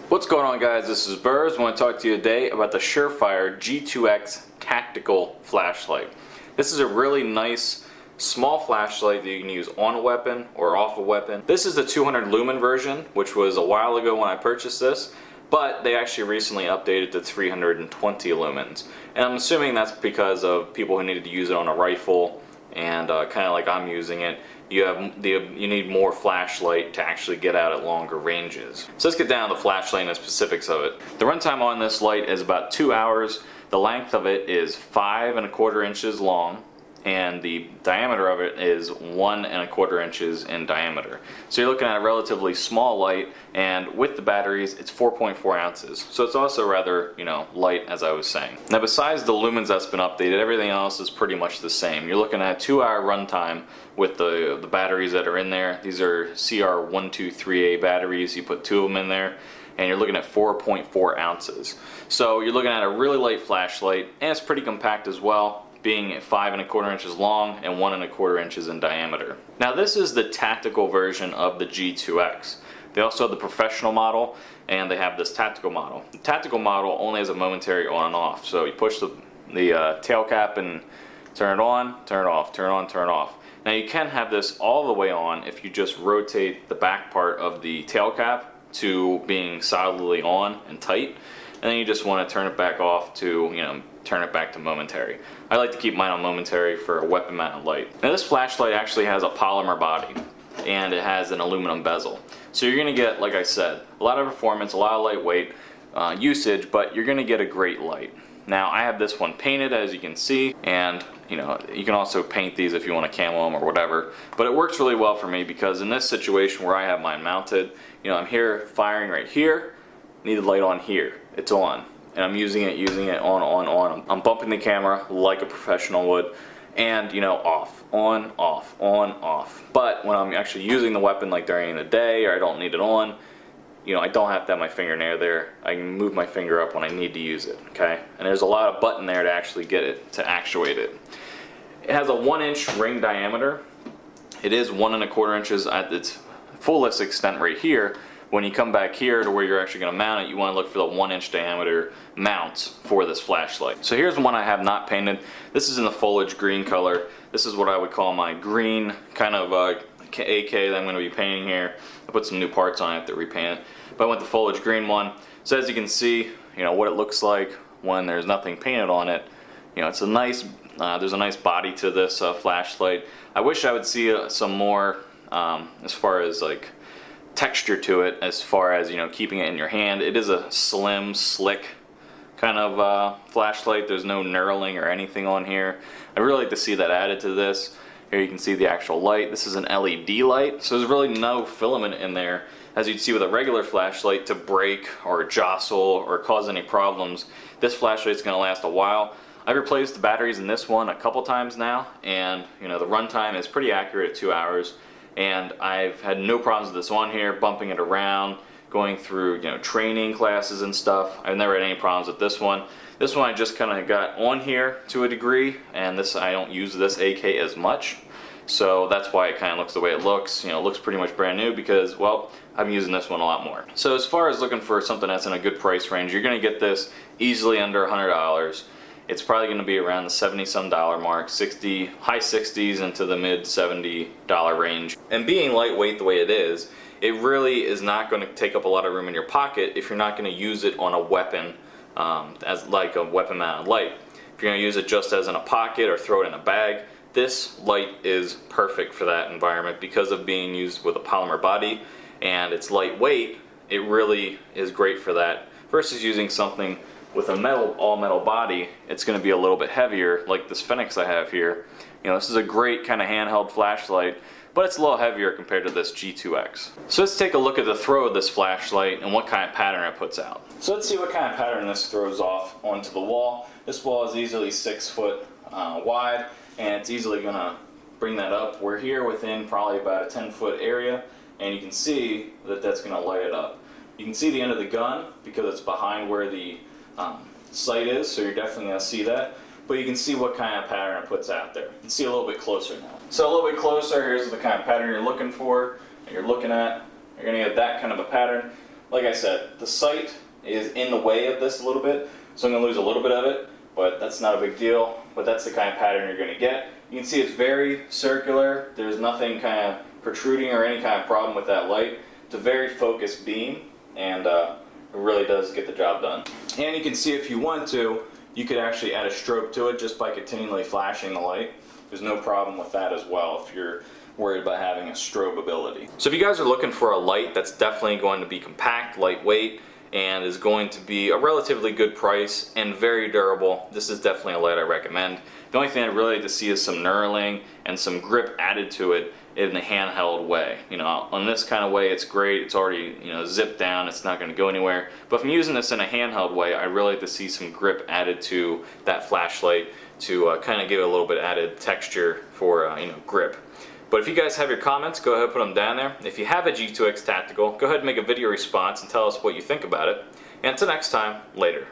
What's going on, guys? This is Berz. I want to talk to you today about the Surefire G2X Tactical flashlight. This is a really nice small flashlight that you can use on a weapon or off a weapon. This is the 200 lumen version, which was a while ago when I purchased this, but they actually recently updated to 320 lumens. And I'm assuming that's because of people who needed to use it on a rifle and kind of like I'm using it. You need more flashlight to actually get out at longer ranges. So let's get down to the flashlight and the specifics of it. The runtime on this light is about 2 hours. The length of it is 5¼ inches long, and the diameter of it is 1¼ inches in diameter. So you're looking at a relatively small light, and with the batteries it's 4.4 ounces. So it's also rather, light, as I was saying. Now, besides the lumens that's been updated, everything else is pretty much the same. You're looking at a 2-hour runtime with the batteries that are in there. These are CR123A batteries. You put 2 of them in there, and you're looking at 4.4 ounces. So you're looking at a really light flashlight, and it's pretty compact as well, being 5¼ inches long and 1¼ inches in diameter. Now, this is the tactical version of the G2X. They also have the professional model, and they have this tactical model. The tactical model only has a momentary on and off. So you push the tail cap and turn it on, turn it off, turn it on, turn it off. Now, you can have this all the way on if you just rotate the back part of the tail cap to being solidly on and tight, and then you just want to turn it back off to, turn it back to momentary. I like to keep mine on momentary for a weapon mounted light. Now, this flashlight actually has a polymer body, and it has an aluminum bezel. So you're going to get, like I said, a lot of performance, a lot of lightweight usage, but you're going to get a great light. Now, I have this one painted, as you can see, and you can also paint these if you want to camo them or whatever, but it works really well for me because in this situation where I have mine mounted, I'm here firing right here, need the light on here, it's on, and I'm using it on. I'm bumping the camera like a professional would, and off, on, off, on, off. But when I'm actually using the weapon, like during the day, or I don't need it on, I don't have to have my finger near there. I can move my finger up when I need to use it, okay? And there's a lot of button there to actually get it, to actuate it. It has a 1-inch ring diameter. It is 1¼ inches at its fullest extent right here. When you come back here to where you're actually going to mount it, you want to look for the 1-inch diameter mounts for this flashlight. So here's one I have not painted. This is in the foliage green color. This is what I would call my green kind of AK that I'm going to be painting here. I put some new parts on it to repaint it, but I went the foliage green one. So as you can see, what it looks like when there's nothing painted on it. It's a nice, there's a nice body to this flashlight. I wish I would see some more as far as like texture to it, as far as keeping it in your hand. It is a slim, slick kind of flashlight. There's no knurling or anything on here. I'd really like to see that added to this. Here you can see the actual light. This is an LED light, so there's really no filament in there, as you'd see with a regular flashlight, to break or jostle or cause any problems. This flashlight's going to last a while. I've replaced the batteries in this one a couple times now, and the runtime is pretty accurate at 2 hours, and I've had no problems with this on here, bumping it around, going through training classes and stuff. I've never had any problems with this one. This one I just kind of got on here to a degree, and I don't use this AK as much, so that's why it kind of looks the way it looks. It looks pretty much brand new because, well, I'm using this one a lot more. So as far as looking for something that's in a good price range, you're going to get this easily under $100. It's probably going to be around the $70-some mark, high 60s into the mid $70 range. And being lightweight the way it is, it really is not going to take up a lot of room in your pocket if you're not going to use it on a weapon as like a weapon mounted light. If you're going to use it just as in a pocket or throw it in a bag, this light is perfect for that environment because of being used with a polymer body, and it's lightweight. It really is great for that versus using something with a all metal body. It's going to be a little bit heavier, like this Phoenix I have here. This is a great kind of handheld flashlight, but it's a little heavier compared to this G2X. So let's take a look at the throw of this flashlight and what kind of pattern it puts out. So let's see what kind of pattern this throws off onto the wall. This wall is easily 6 foot wide, and it's easily going to bring that up. We're here within probably about a 10-foot area, and you can see that that's going to light it up. You can see the end of the gun because it's behind where the sight is, so you're definitely going to see that. But you can see what kind of pattern it puts out there. You can see a little bit closer now. So a little bit closer, here's the kind of pattern you're looking for, and you're looking at, You're going to get that kind of a pattern. Like I said, the sight is in the way of this a little bit, so I'm going to lose a little bit of it, but that's not a big deal. But that's the kind of pattern you're going to get. You can see it's very circular. There's nothing kind of protruding or any kind of problem with that light. It's a very focused beam, and it really does get the job done. And you can see if you want to, you could actually add a strobe to it just by continually flashing the light. There's no problem with that as well if you're worried about having a strobe ability. So if you guys are looking for a light that's definitely going to be compact, lightweight, and is going to be a relatively good price and very durable, this is definitely a light I recommend. The only thing I'd really like to see is some knurling and some grip added to it in the handheld way. You know, on this kind of way it's great, it's already, you know, zipped down, it's not going to go anywhere. But if I'm using this in a handheld way, I really like to see some grip added to that flashlight to kind of give it a little bit added texture for you know, grip. But if you guys have your comments, go ahead and put them down there. If you have a G2X Tactical, go ahead and make a video response and tell us what you think about it. And until next time, later.